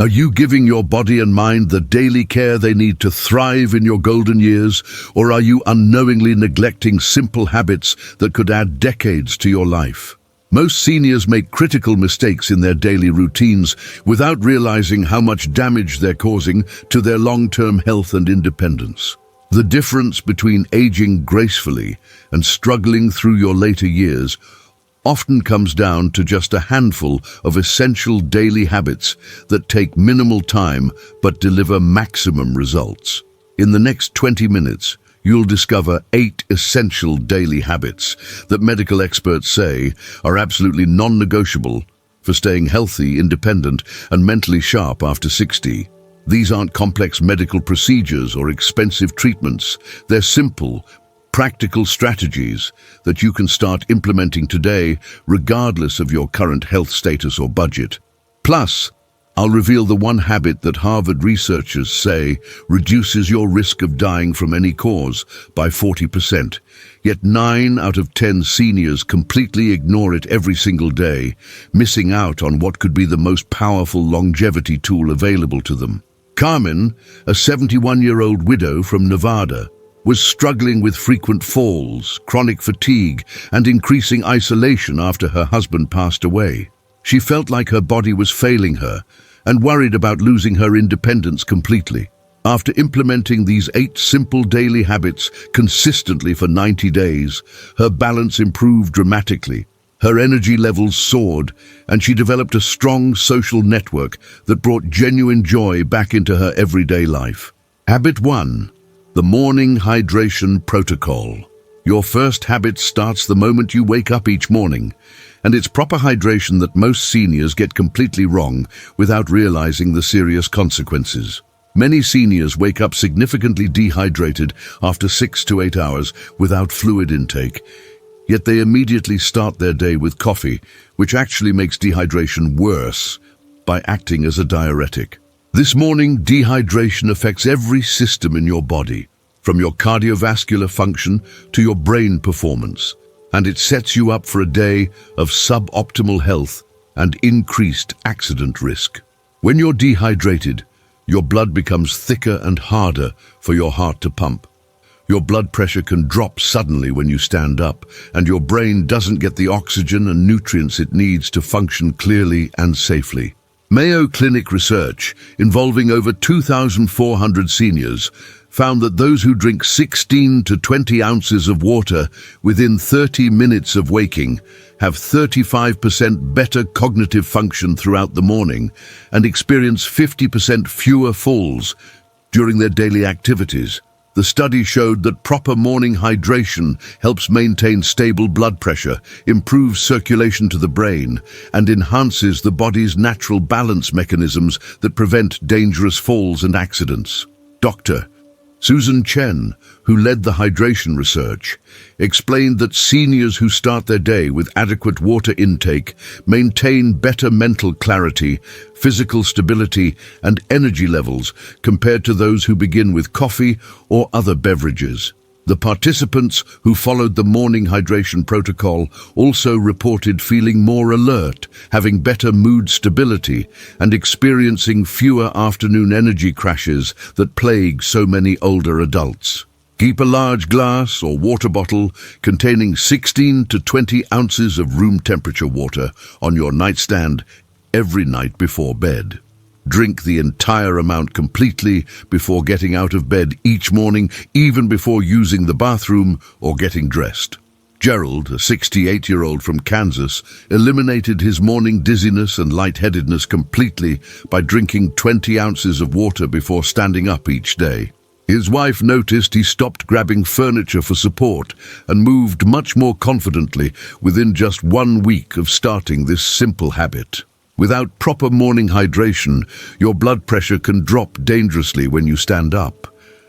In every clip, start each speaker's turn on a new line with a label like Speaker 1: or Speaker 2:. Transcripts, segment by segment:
Speaker 1: Are you giving your body and mind the daily care they need to thrive in your golden years, or are you unknowingly neglecting simple habits that could add decades to your life? Most seniors make critical mistakes in their daily routines without realizing how much damage they're causing to their long-term health and independence. The difference between aging gracefully and struggling through your later years often comes down to just a handful of essential daily habits that take minimal time but deliver maximum results. In the next 20 minutes, you'll discover 8 essential daily habits that medical experts say are absolutely non-negotiable for staying healthy, independent, and mentally sharp after 60. These aren't complex medical procedures or expensive treatments. They're simple, practical strategies that you can start implementing today, regardless of your current health status or budget. Plus, I'll reveal the one habit that Harvard researchers say reduces your risk of dying from any cause by 40%. Yet 9 out of 10 seniors completely ignore it every single day, missing out on what could be the most powerful longevity tool available to them. Carmen, a 71-year-old widow from Nevada, was struggling with frequent falls, chronic fatigue, and increasing isolation after her husband passed away. She felt like her body was failing her and worried about losing her independence completely. After implementing these 8 simple daily habits consistently for 90 days, her balance improved dramatically. Her energy levels soared, and she developed a strong social network that brought genuine joy back into her everyday life. Habit 1. The Morning Hydration Protocol. Your first habit starts the moment you wake up each morning, and it's proper hydration that most seniors get completely wrong without realizing the serious consequences. Many seniors wake up significantly dehydrated after 6 to 8 hours without fluid intake, yet they immediately start their day with coffee, which actually makes dehydration worse by acting as a diuretic. This morning, dehydration affects every system in your body, from your cardiovascular function to your brain performance, and it sets you up for a day of suboptimal health and increased accident risk. When you're dehydrated, your blood becomes thicker and harder for your heart to pump. Your blood pressure can drop suddenly when you stand up, and your brain doesn't get the oxygen and nutrients it needs to function clearly and safely. Mayo Clinic research involving over 2,400 seniors found that those who drink 16 to 20 ounces of water within 30 minutes of waking have 35% better cognitive function throughout the morning and experience 50% fewer falls during their daily activities. The study showed that proper morning hydration helps maintain stable blood pressure, improves circulation to the brain, and enhances the body's natural balance mechanisms that prevent dangerous falls and accidents. Dr. Susan Chen, who led the hydration research, explained that seniors who start their day with adequate water intake maintain better mental clarity, physical stability, and energy levels compared to those who begin with coffee or other beverages. The participants who followed the morning hydration protocol also reported feeling more alert, having better mood stability, and experiencing fewer afternoon energy crashes that plague so many older adults. Keep a large glass or water bottle containing 16 to 20 ounces of room temperature water on your nightstand every night before bed. Drink the entire amount completely before getting out of bed each morning, even before using the bathroom or getting dressed. Gerald, a 68-year-old from Kansas, eliminated his morning dizziness and lightheadedness completely by drinking 20 ounces of water before standing up each day. His wife noticed he stopped grabbing furniture for support and moved much more confidently within just 1 week of starting this simple habit. Without proper morning hydration, your blood pressure can drop dangerously when you stand up.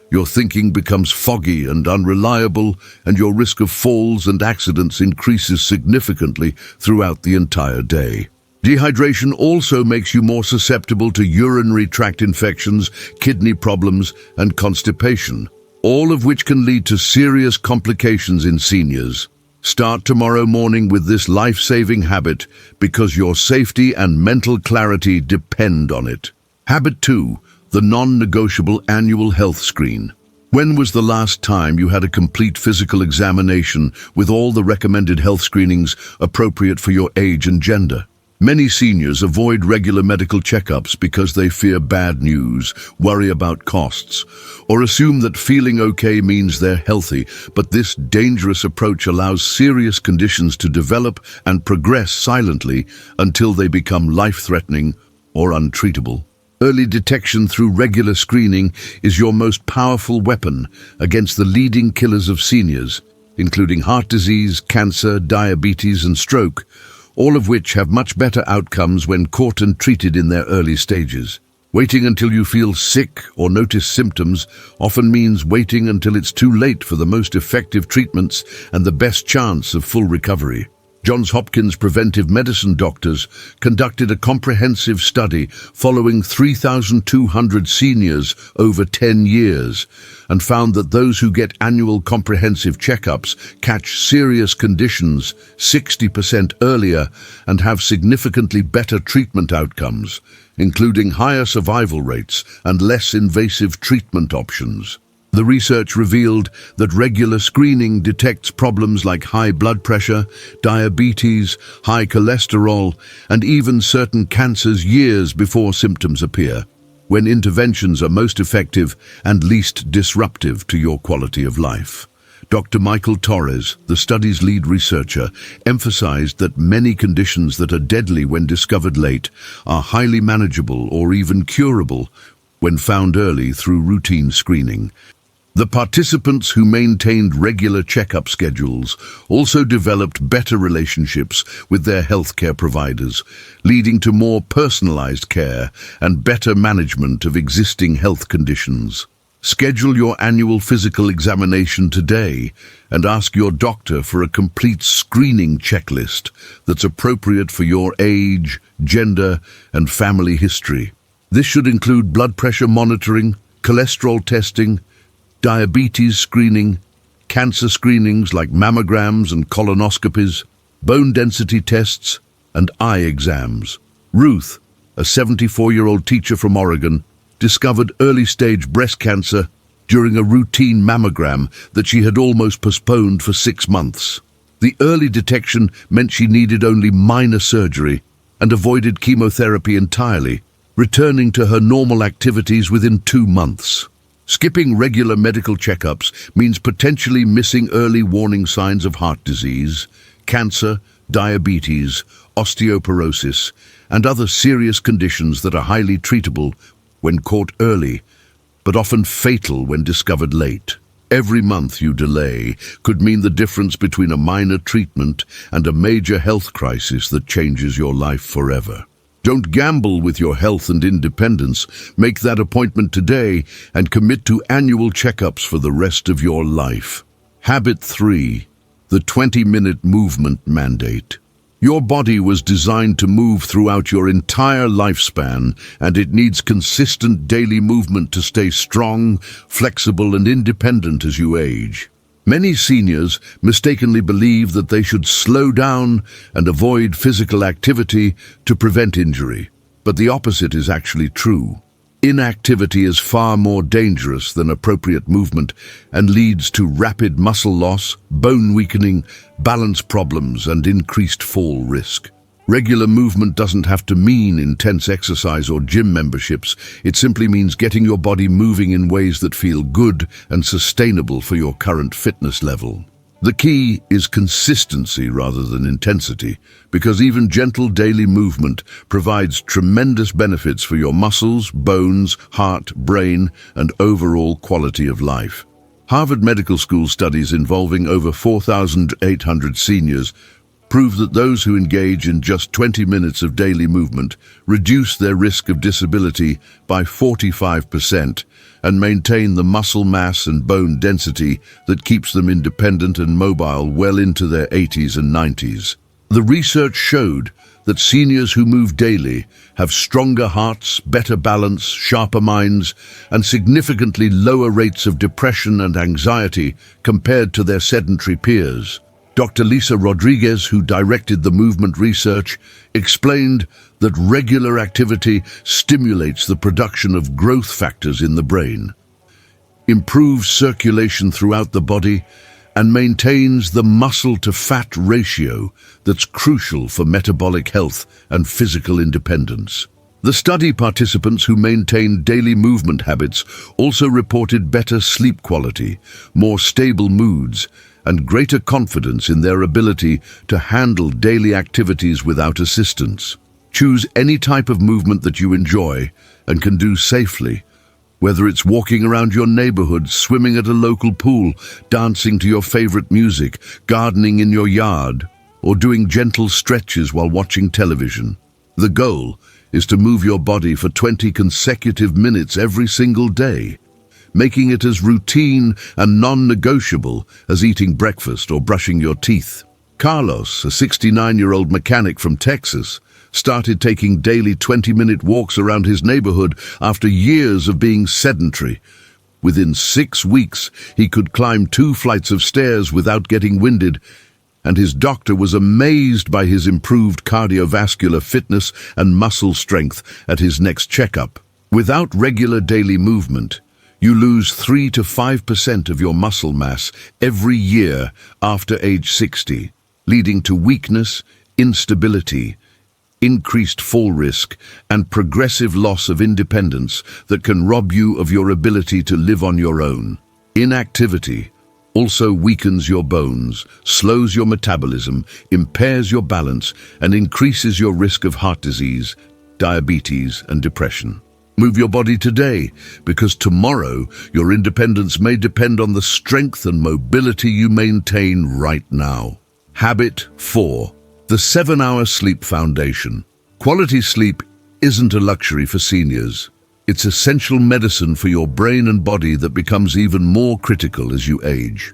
Speaker 1: Your thinking becomes foggy and unreliable, and your risk of falls and accidents increases significantly throughout the entire day. Dehydration also makes you more susceptible to urinary tract infections, kidney problems, and constipation, all of which can lead to serious complications in seniors. Start tomorrow morning with this life-saving habit because your safety and mental clarity depend on it. Habit 2. The non-negotiable annual health screen. When was the last time you had a complete physical examination with all the recommended health screenings appropriate for your age and gender? Many seniors avoid regular medical checkups because they fear bad news, worry about costs, or assume that feeling okay means they're healthy, but this dangerous approach allows serious conditions to develop and progress silently until they become life-threatening or untreatable. Early detection through regular screening is your most powerful weapon against the leading killers of seniors, including heart disease, cancer, diabetes, and stroke, all of which have much better outcomes when caught and treated in their early stages. Waiting until you feel sick or notice symptoms often means waiting until it's too late for the most effective treatments and the best chance of full recovery. Johns Hopkins preventive medicine doctors conducted a comprehensive study following 3,200 seniors over 10 years and found that those who get annual comprehensive checkups catch serious conditions 60% earlier and have significantly better treatment outcomes, including higher survival rates and less invasive treatment options. The research revealed that regular screening detects problems like high blood pressure, diabetes, high cholesterol, and even certain cancers years before symptoms appear, when interventions are most effective and least disruptive to your quality of life. Dr. Michael Torres, the study's lead researcher, emphasized that many conditions that are deadly when discovered late are highly manageable or even curable when found early through routine screening. The participants who maintained regular checkup schedules also developed better relationships with their healthcare providers, leading to more personalized care and better management of existing health conditions. Schedule your annual physical examination today and ask your doctor for a complete screening checklist that's appropriate for your age, gender, and family history. This should include blood pressure monitoring, cholesterol testing, diabetes screening, cancer screenings like mammograms and colonoscopies, bone density tests, and eye exams. Ruth, a 74-year-old teacher from Oregon, discovered early-stage breast cancer during a routine mammogram that she had almost postponed for 6 months. The early detection meant she needed only minor surgery and avoided chemotherapy entirely, returning to her normal activities within 2 months. Skipping regular medical checkups means potentially missing early warning signs of heart disease, cancer, diabetes, osteoporosis, and other serious conditions that are highly treatable when caught early, but often fatal when discovered late. Every month you delay could mean the difference between a minor treatment and a major health crisis that changes your life forever. Don't gamble with your health and independence. Make that appointment today and commit to annual checkups for the rest of your life. Habit 3. The 20-minute movement mandate. Your body was designed to move throughout your entire lifespan, and it needs consistent daily movement to stay strong, flexible, and independent as you age. Many seniors mistakenly believe that they should slow down and avoid physical activity to prevent injury, but the opposite is actually true. Inactivity is far more dangerous than appropriate movement and leads to rapid muscle loss, bone weakening, balance problems, and increased fall risk. Regular movement doesn't have to mean intense exercise or gym memberships. It simply means getting your body moving in ways that feel good and sustainable for your current fitness level. The key is consistency rather than intensity, because even gentle daily movement provides tremendous benefits for your muscles, bones, heart, brain, and overall quality of life. Harvard Medical School studies involving over 4,800 seniors prove that those who engage in just 20 minutes of daily movement reduce their risk of disability by 45% and maintain the muscle mass and bone density that keeps them independent and mobile well into their 80s and 90s. The research showed that seniors who move daily have stronger hearts, better balance, sharper minds, and significantly lower rates of depression and anxiety compared to their sedentary peers. Dr. Lisa Rodriguez, who directed the movement research, explained that regular activity stimulates the production of growth factors in the brain, improves circulation throughout the body, and maintains the muscle-to-fat ratio that's crucial for metabolic health and physical independence. The study participants who maintained daily movement habits also reported better sleep quality, more stable moods, and greater confidence in their ability to handle daily activities without assistance. Choose any type of movement that you enjoy and can do safely, whether it's walking around your neighborhood, swimming at a local pool, dancing to your favorite music, gardening in your yard, or doing gentle stretches while watching television. The goal is to move your body for 20 consecutive minutes every single day, making it as routine and non-negotiable as eating breakfast or brushing your teeth. Carlos, a 69-year-old mechanic from Texas, started taking daily 20-minute walks around his neighborhood after years of being sedentary. Within 6 weeks, he could climb 2 flights of stairs without getting winded, and his doctor was amazed by his improved cardiovascular fitness and muscle strength at his next checkup. Without regular daily movement, you lose 3 to 5% of your muscle mass every year after age 60, leading to weakness, instability, increased fall risk, and progressive loss of independence that can rob you of your ability to live on your own. Inactivity also weakens your bones, slows your metabolism, impairs your balance, and increases your risk of heart disease, diabetes, and depression. Move your body today, because tomorrow your independence may depend on the strength and mobility you maintain right now. Habit 4. The 7-hour sleep foundation. Quality sleep isn't a luxury for seniors. It's essential medicine for your brain and body that becomes even more critical as you age.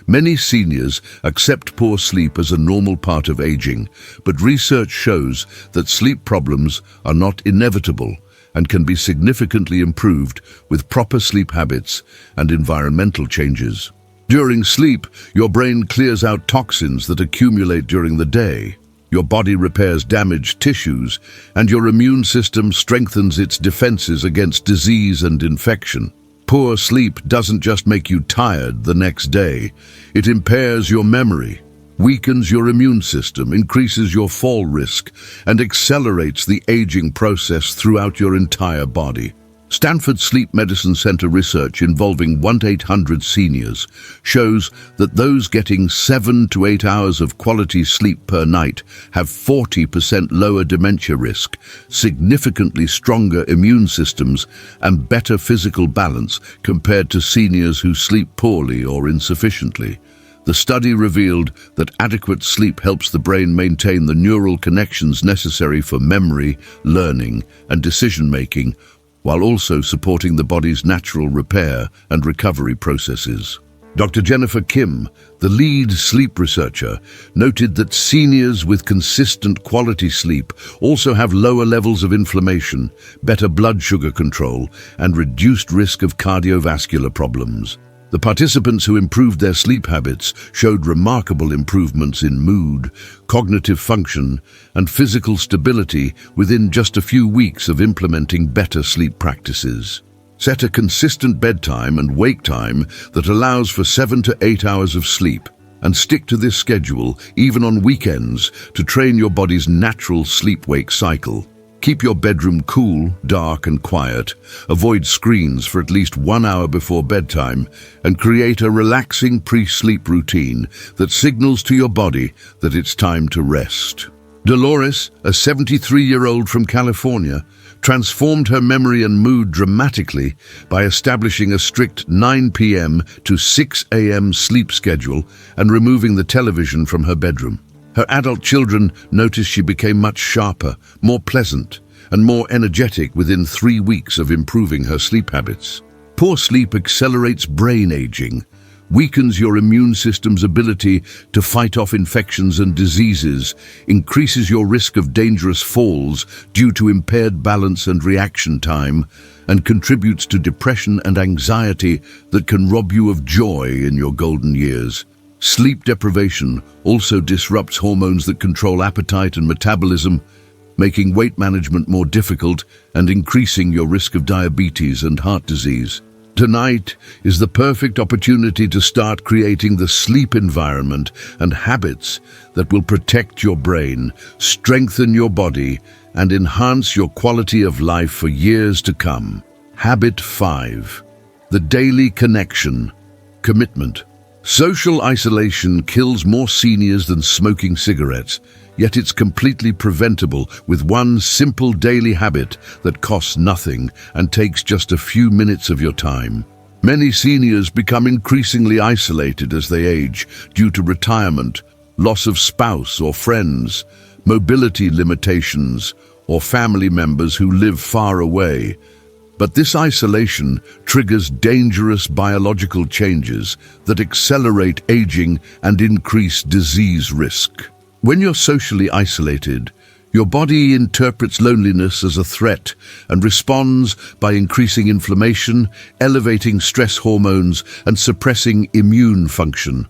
Speaker 1: Many seniors accept poor sleep as a normal part of aging, but research shows that sleep problems are not inevitable and can be significantly improved with proper sleep habits and environmental changes. During sleep, your brain clears out toxins that accumulate during the day. Your body repairs damaged tissues, and your immune system strengthens its defenses against disease and infection. Poor sleep doesn't just make you tired the next day. It impairs your memory, weakens your immune system, increases your fall risk, and accelerates the aging process throughout your entire body. Stanford Sleep Medicine Center research involving 1-800 seniors shows that those getting 7 to 8 hours of quality sleep per night have 40% lower dementia risk, significantly stronger immune systems, and better physical balance compared to seniors who sleep poorly or insufficiently. The study revealed that adequate sleep helps the brain maintain the neural connections necessary for memory, learning, and decision-making, while also supporting the body's natural repair and recovery processes. Dr. Jennifer Kim, the lead sleep researcher, noted that seniors with consistent quality sleep also have lower levels of inflammation, better blood sugar control, and reduced risk of cardiovascular problems. The participants who improved their sleep habits showed remarkable improvements in mood, cognitive function, and physical stability within just a few weeks of implementing better sleep practices. Set a consistent bedtime and wake time that allows for 7 to 8 hours of sleep, and stick to this schedule even on weekends to train your body's natural sleep-wake cycle. Keep your bedroom cool, dark, and quiet. Avoid screens for at least 1 hour before bedtime, and create a relaxing pre-sleep routine that signals to your body that it's time to rest. Dolores, a 73-year-old from California, transformed her memory and mood dramatically by establishing a strict 9 p.m. to 6 a.m. sleep schedule and removing the television from her bedroom. Her adult children noticed she became much sharper, more pleasant, and more energetic within 3 weeks of improving her sleep habits. Poor sleep accelerates brain aging, weakens your immune system's ability to fight off infections and diseases, increases your risk of dangerous falls due to impaired balance and reaction time, and contributes to depression and anxiety that can rob you of joy in your golden years. Sleep deprivation also disrupts hormones that control appetite and metabolism, making weight management more difficult and increasing your risk of diabetes and heart disease. Tonight is the perfect opportunity to start creating the sleep environment and habits that will protect your brain, strengthen your body, and enhance your quality of life for years to come. Habit 5. The daily connection. Commitment. Social isolation kills more seniors than smoking cigarettes, yet it's completely preventable with one simple daily habit that costs nothing and takes just a few minutes of your time. Many seniors become increasingly isolated as they age due to retirement, loss of spouse or friends, mobility limitations, or family members who live far away. But this isolation triggers dangerous biological changes that accelerate aging and increase disease risk. When you're socially isolated, your body interprets loneliness as a threat and responds by increasing inflammation, elevating stress hormones, and suppressing immune function,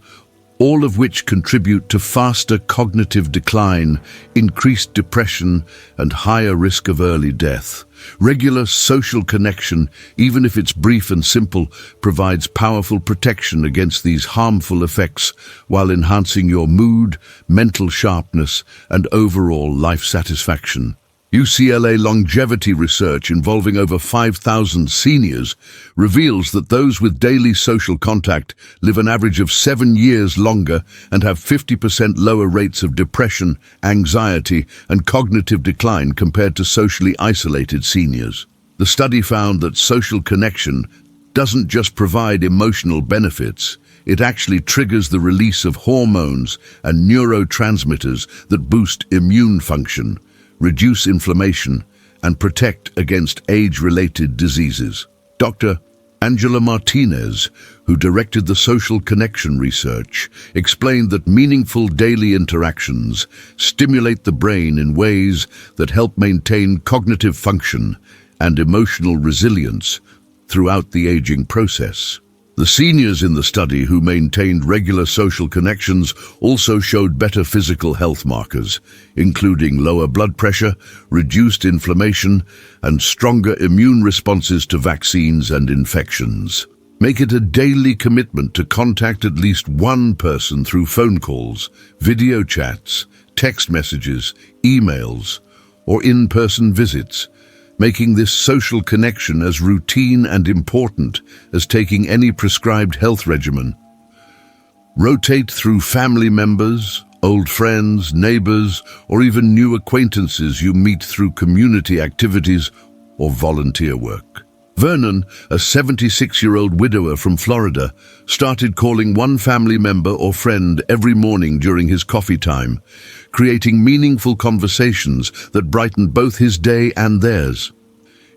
Speaker 1: all of which contribute to faster cognitive decline, increased depression, and higher risk of early death. Regular social connection, even if it's brief and simple, provides powerful protection against these harmful effects while enhancing your mood, mental sharpness, and overall life satisfaction. UCLA longevity research involving over 5,000 seniors reveals that those with daily social contact live an average of 7 years longer and have 50% lower rates of depression, anxiety, and cognitive decline compared to socially isolated seniors. The study found that social connection doesn't just provide emotional benefits, it actually triggers the release of hormones and neurotransmitters that boost immune function, reduce inflammation, and protect against age-related diseases. Dr. Angela Martinez, who directed the social connection research, explained that meaningful daily interactions stimulate the brain in ways that help maintain cognitive function and emotional resilience throughout the aging process. The seniors in the study who maintained regular social connections also showed better physical health markers, including lower blood pressure, reduced inflammation, and stronger immune responses to vaccines and infections. Make it a daily commitment to contact at least one person through phone calls, video chats, text messages, emails, or in-person visits, making this social connection as routine and important as taking any prescribed health regimen. Rotate through family members, old friends, neighbors, or even new acquaintances you meet through community activities or volunteer work. Vernon, a 76-year-old widower from Florida, started calling one family member or friend every morning during his coffee time, creating meaningful conversations that brightened both his day and theirs.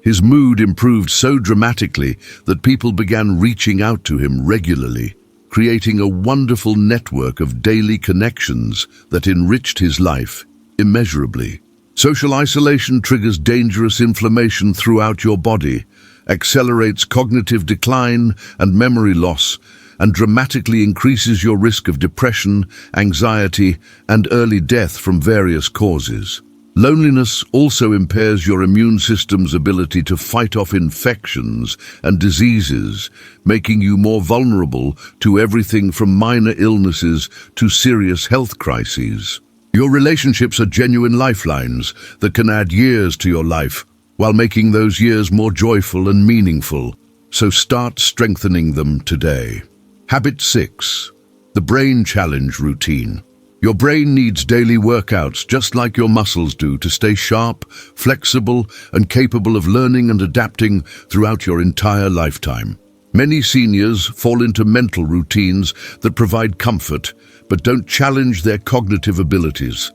Speaker 1: His mood improved so dramatically that people began reaching out to him regularly, creating a wonderful network of daily connections that enriched his life immeasurably. Social isolation triggers dangerous inflammation throughout your body, accelerates cognitive decline and memory loss, and dramatically increases your risk of depression, anxiety, and early death from various causes. Loneliness also impairs your immune system's ability to fight off infections and diseases, making you more vulnerable to everything from minor illnesses to serious health crises. Your relationships are genuine lifelines that can add years to your life, while making those years more joyful and meaningful. So start strengthening them today. Habit 6. The Brain Challenge Routine. Your brain needs daily workouts just like your muscles do to stay sharp, flexible, and capable of learning and adapting throughout your entire lifetime. Many seniors fall into mental routines that provide comfort but don't challenge their cognitive abilities,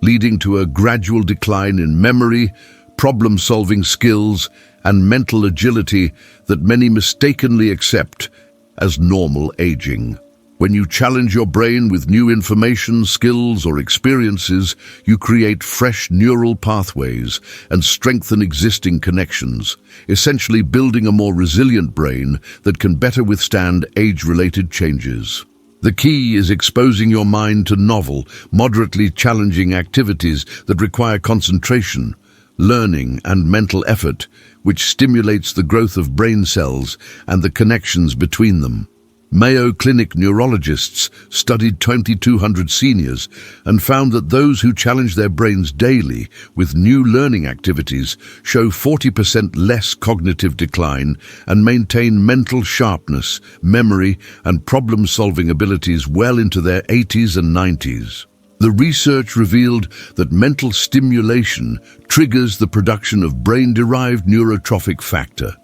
Speaker 1: leading to a gradual decline in memory, problem-solving skills, and mental agility that many mistakenly accept as normal aging. When you challenge your brain with new information, skills, or experiences, you create fresh neural pathways and strengthen existing connections, essentially building a more resilient brain that can better withstand age-related changes. The key is exposing your mind to novel, moderately challenging activities that require concentration, learning, and mental effort, which stimulates the growth of brain cells and the connections between them. Mayo Clinic neurologists studied 2,200 seniors and found that those who challenge their brains daily with new learning activities show 40% less cognitive decline and maintain mental sharpness, memory, and problem-solving abilities well into their 80s and 90s. The research revealed that mental stimulation triggers the production of brain-derived neurotrophic factor,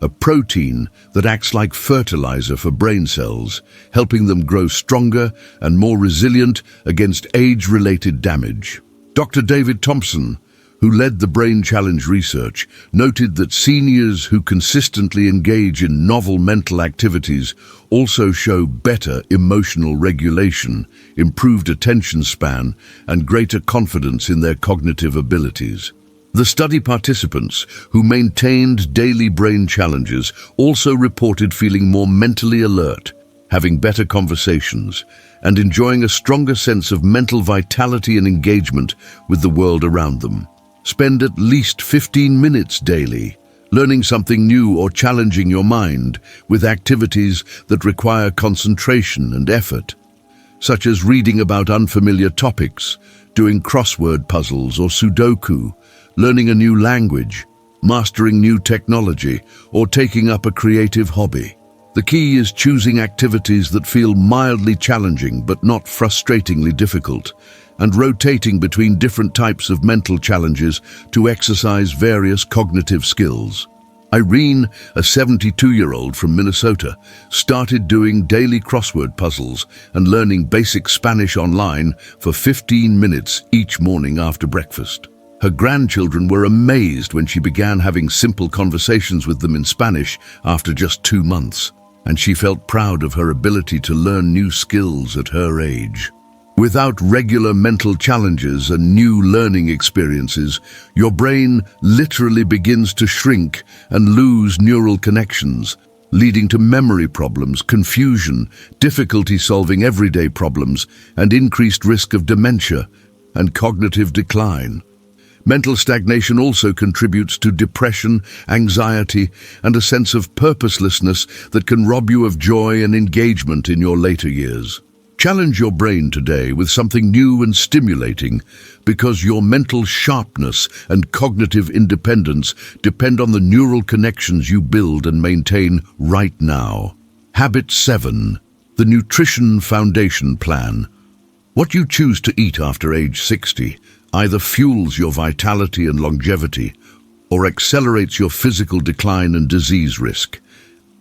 Speaker 1: a protein that acts like fertilizer for brain cells, helping them grow stronger and more resilient against age-related damage. Dr. David Thompson, who led the Brain Challenge research, noted that seniors who consistently engage in novel mental activities also show better emotional regulation, improved attention span, and greater confidence in their cognitive abilities. The study participants, who maintained daily brain challenges, also reported feeling more mentally alert, having better conversations, and enjoying a stronger sense of mental vitality and engagement with the world around them. Spend at least 15 minutes daily, learning something new or challenging your mind with activities that require concentration and effort, such as reading about unfamiliar topics, doing crossword puzzles or Sudoku, learning a new language, mastering new technology, or taking up a creative hobby. The key is choosing activities that feel mildly challenging but not frustratingly difficult, and rotating between different types of mental challenges to exercise various cognitive skills. Irene, a 72-year-old from Minnesota, started doing daily crossword puzzles and learning basic Spanish online for 15 minutes each morning after breakfast. Her grandchildren were amazed when she began having simple conversations with them in Spanish after just 2 months, and she felt proud of her ability to learn new skills at her age. Without regular mental challenges and new learning experiences, your brain literally begins to shrink and lose neural connections, leading to memory problems, confusion, difficulty solving everyday problems, and increased risk of dementia and cognitive decline. Mental stagnation also contributes to depression, anxiety, and a sense of purposelessness that can rob you of joy and engagement in your later years. Challenge your brain today with something new and stimulating, because your mental sharpness and cognitive independence depend on the neural connections you build and maintain right now. Habit 7. The Nutrition Foundation Plan. What you choose to eat after age 60 either fuels your vitality and longevity or accelerates your physical decline and disease risk.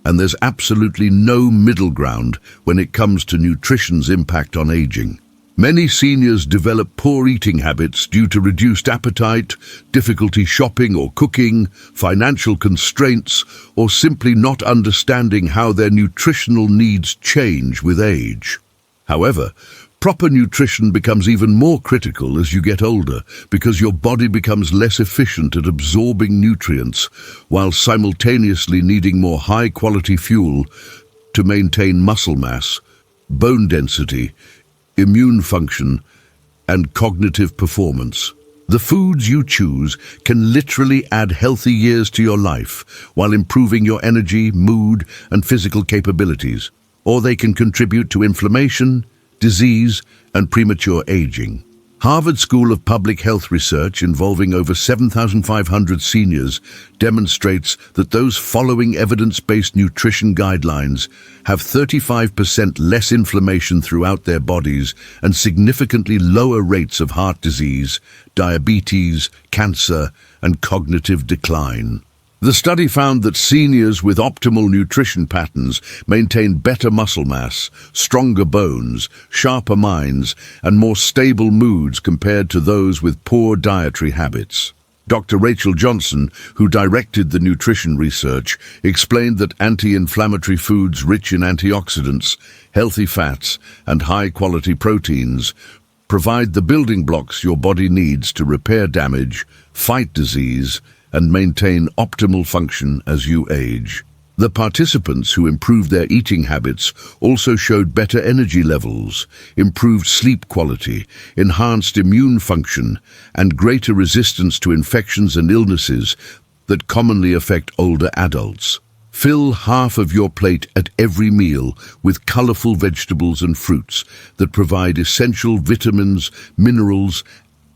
Speaker 1: And there's absolutely no middle ground when it comes to nutrition's impact on aging. Many seniors develop poor eating habits due to reduced appetite, difficulty shopping or cooking, financial constraints, or simply not understanding how their nutritional needs change with age. However, proper nutrition becomes even more critical as you get older because your body becomes less efficient at absorbing nutrients while simultaneously needing more high-quality fuel to maintain muscle mass, bone density, immune function, and cognitive performance. The foods you choose can literally add healthy years to your life while improving your energy, mood, and physical capabilities, or they can contribute to inflammation, disease, and premature aging. Harvard School of Public Health research involving over 7,500 seniors demonstrates that those following evidence-based nutrition guidelines have 35% less inflammation throughout their bodies and significantly lower rates of heart disease, diabetes, cancer, and cognitive decline. The study found that seniors with optimal nutrition patterns maintain better muscle mass, stronger bones, sharper minds, and more stable moods compared to those with poor dietary habits. Dr. Rachel Johnson, who directed the nutrition research, explained that anti-inflammatory foods rich in antioxidants, healthy fats, and high-quality proteins provide the building blocks your body needs to repair damage, fight disease, and maintain optimal function as you age. The participants who improved their eating habits also showed better energy levels, improved sleep quality, enhanced immune function, and greater resistance to infections and illnesses that commonly affect older adults. Fill half of your plate at every meal with colorful vegetables and fruits that provide essential vitamins, minerals,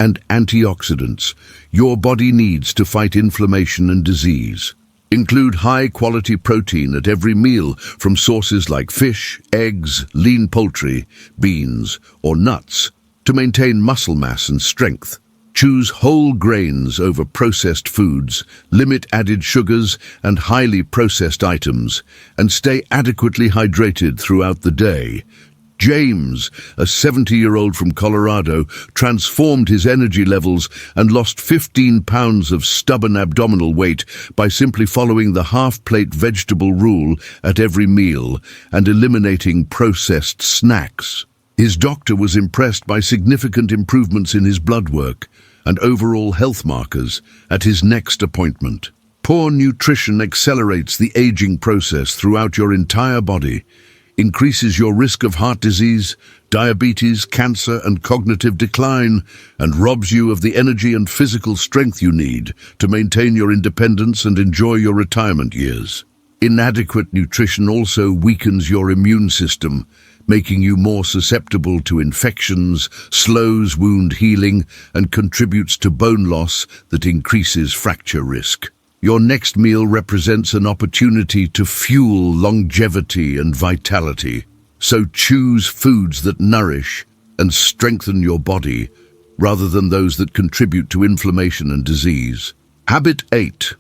Speaker 1: and antioxidants your body needs to fight inflammation and disease. Include high-quality protein at every meal from sources like fish, eggs, lean poultry, beans, or nuts to maintain muscle mass and strength. Choose whole grains over processed foods, limit added sugars and highly processed items, and stay adequately hydrated throughout the day. James, a 70-year-old from Colorado, transformed his energy levels and lost 15 pounds of stubborn abdominal weight by simply following the half-plate vegetable rule at every meal and eliminating processed snacks. His doctor was impressed by significant improvements in his blood work and overall health markers at his next appointment. Poor nutrition accelerates the aging process throughout your entire body, increases your risk of heart disease, diabetes, cancer, and cognitive decline, and robs you of the energy and physical strength you need to maintain your independence and enjoy your retirement years. Inadequate nutrition also weakens your immune system, making you more susceptible to infections, slows wound healing, and contributes to bone loss that increases fracture risk. Your next meal represents an opportunity to fuel longevity and vitality. So choose foods that nourish and strengthen your body, rather than those that contribute to inflammation and disease. Habit 8.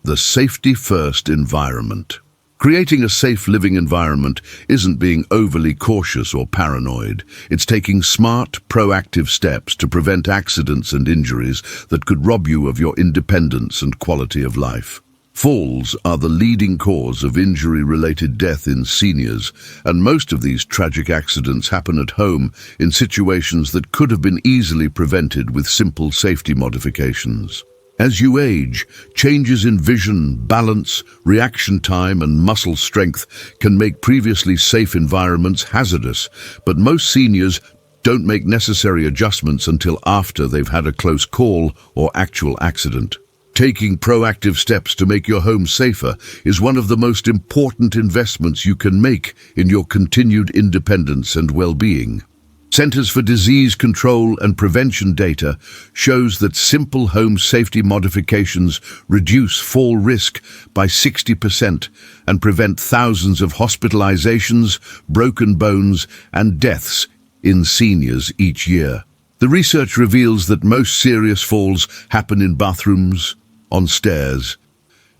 Speaker 1: The safety-first environment. Creating a safe living environment isn't being overly cautious or paranoid. It's taking smart, proactive steps to prevent accidents and injuries that could rob you of your independence and quality of life. Falls are the leading cause of injury-related death in seniors, and most of these tragic accidents happen at home in situations that could have been easily prevented with simple safety modifications. As you age, changes in vision, balance, reaction time, and muscle strength can make previously safe environments hazardous, but most seniors don't make necessary adjustments until after they've had a close call or actual accident. Taking proactive steps to make your home safer is one of the most important investments you can make in your continued independence and well-being. Centers for Disease Control and Prevention data shows that simple home safety modifications reduce fall risk by 60% and prevent thousands of hospitalizations, broken bones, and deaths in seniors each year. The research reveals that most serious falls happen in bathrooms, on stairs,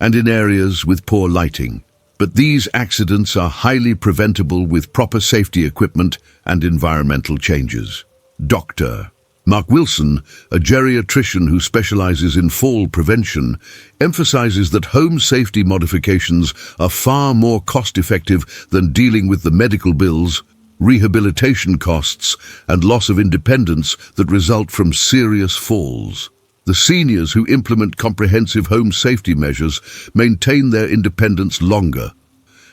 Speaker 1: and in areas with poor lighting. But these accidents are highly preventable with proper safety equipment and environmental changes. Dr. Mark Wilson, a geriatrician who specializes in fall prevention, emphasizes that home safety modifications are far more cost-effective than dealing with the medical bills, rehabilitation costs, and loss of independence that result from serious falls. The seniors who implement comprehensive home safety measures maintain their independence longer,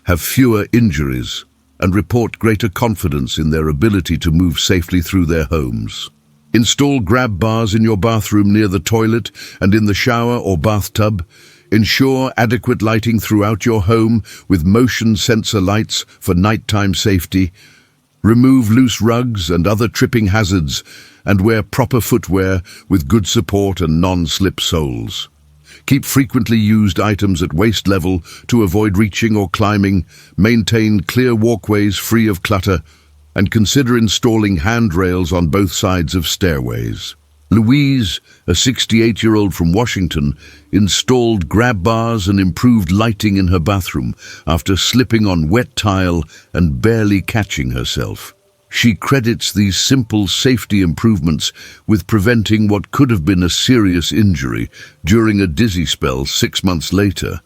Speaker 1: have fewer injuries, and report greater confidence in their ability to move safely through their homes. Install grab bars in your bathroom near the toilet and in the shower or bathtub. Ensure adequate lighting throughout your home with motion sensor lights for nighttime safety. Remove loose rugs and other tripping hazards, and wear proper footwear with good support and non-slip soles. Keep frequently used items at waist level to avoid reaching or climbing. Maintain clear walkways free of clutter, and consider installing handrails on both sides of stairways. Louise, a 68-year-old from Washington, installed grab bars and improved lighting in her bathroom after slipping on wet tile and barely catching herself. She credits these simple safety improvements with preventing what could have been a serious injury during a dizzy spell 6 months later,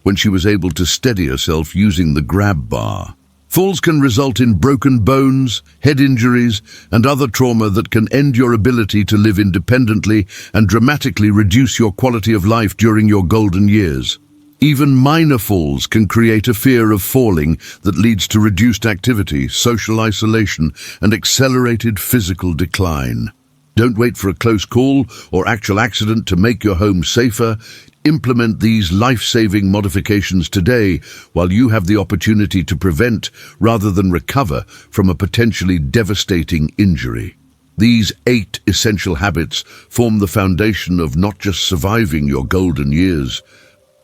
Speaker 1: when she was able to steady herself using the grab bar. Falls can result in broken bones, head injuries, and other trauma that can end your ability to live independently and dramatically reduce your quality of life during your golden years. Even minor falls can create a fear of falling that leads to reduced activity, social isolation, and accelerated physical decline. Don't wait for a close call or actual accident to make your home safer. Implement these life-saving modifications today while you have the opportunity to prevent rather than recover from a potentially devastating injury. These 8 essential habits form the foundation of not just surviving your golden years,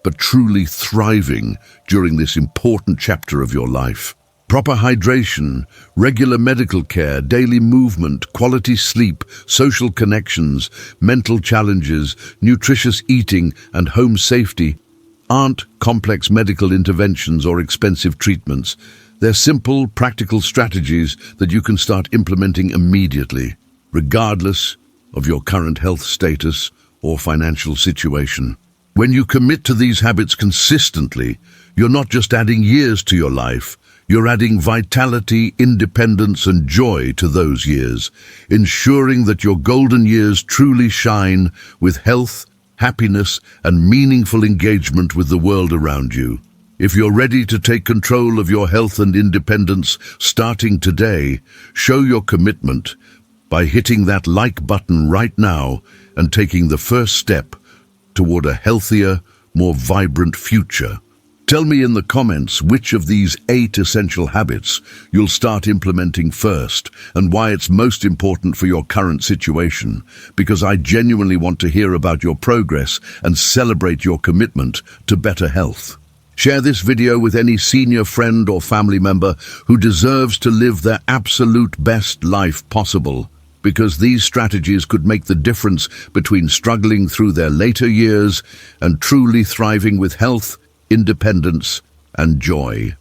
Speaker 1: but truly thriving during this important chapter of your life. Proper hydration, regular medical care, daily movement, quality sleep, social connections, mental challenges, nutritious eating, and home safety aren't complex medical interventions or expensive treatments. They're simple, practical strategies that you can start implementing immediately, regardless of your current health status or financial situation. When you commit to these habits consistently, you're not just adding years to your life, you're adding vitality, independence, and joy to those years, ensuring that your golden years truly shine with health, happiness, and meaningful engagement with the world around you. If you're ready to take control of your health and independence starting today, show your commitment by hitting that like button right now and taking the first step toward a healthier, more vibrant future. Tell me in the comments which of these 8 essential habits you'll start implementing first and why it's most important for your current situation, because I genuinely want to hear about your progress and celebrate your commitment to better health. Share this video with any senior friend or family member who deserves to live their absolute best life possible, because these strategies could make the difference between struggling through their later years and truly thriving with health, independence, and joy.